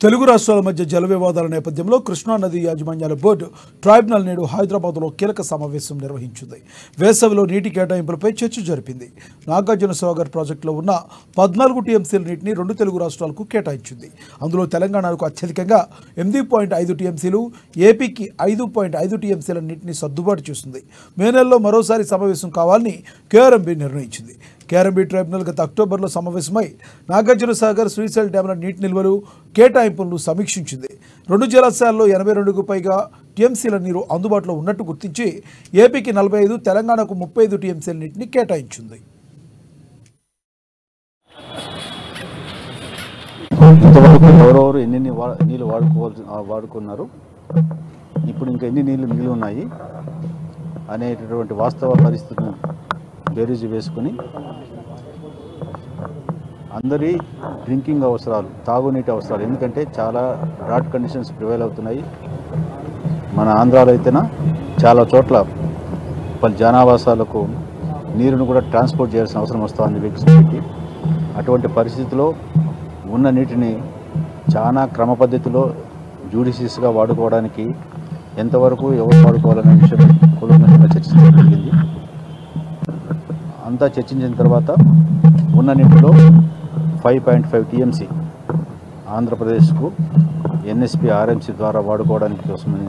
తెలుగు రాష్ట్రాల మధ్య జల వివాదాల నేపథ్యంలో కృష్ణా నది యాజమాన్యాల బోర్డు ట్రైబ్యునల్ నేడు హైదరాబాద్లో కీలక సమావేశం నిర్వహించింది. వేసవిలో నీటి కేటాయింపులపై చర్చ జరిపింది. నాగార్జునసాగర్ ప్రాజెక్టులో ఉన్న 14 టీఎంసీల నీటిని రెండు తెలుగు రాష్ట్రాలకు కేటాయించింది. అందులో తెలంగాణకు అత్యధికంగా 8.5 టీఎంసీలు, ఏపీకి 5.5 టీఎంసీల నీటిని సర్దుబాటు చేస్తుంది. మే నెలలో మరోసారి సమావేశం కావాలని కేఆర్ఎంబీ నిర్ణయించింది. కేఆర్ఎంబీ ట్రైబ్యునల్ గత అక్టోబర్లో సమావేశమై నాగార్జునసాగర్, శ్రీశైలం డ్యాంల నీటి నిల్వలు, కేటాయింపులను సమీక్షించింది. రెండు జలాశయాల్లో 82కు పైగా టీఎంసీల నీరు అందుబాటులో ఉన్నట్టు గుర్తించి ఏపీకి 45, తెలంగాణకు 35 టీఎంసీల నీటిని కేటాయించింది. ఇంతవరకు ఎవరెవరు ఎన్ని నీళ్ళు వాడుకున్నారు, ఇప్పుడు ఇంకా ఎన్ని నీళ్ళు మిగిలి ఉన్నాయి అనేటటువంటి వాస్తవ పరిస్థితిని బేరీజు వేసుకుని అందరి డ్రింకింగ్ అవసరాలు, తాగునీటి అవసరాలు, ఎందుకంటే చాలా డ్రాట్ కండిషన్స్ ప్రివైల్ అవుతున్నాయి. మన ఆంధ్రాలో అయితేనా చాలా చోట్ల పలు జనావాసాలకు నీరును కూడా ట్రాన్స్పోర్ట్ చేయాల్సిన అవసరం వస్తుంది వెహికల్స్కి. అటువంటి పరిస్థితిలో ఉన్న నీటిని చాలా క్రమ పద్ధతిలో జ్యూడిషియస్గా వాడుకోవడానికి ఎంతవరకు ఎవరు వాడుకోవాలనే విషయం కూలంకషంగా చర్చించడం జరిగింది. అంతా చర్చించిన తర్వాత ఉన్న నీటిలో 5.5 టీఎంసీ ఆంధ్రప్రదేశ్కు ఎన్ఎస్పి ఆర్ఎంసీ ద్వారా వాడుకోవడానికి కోసమని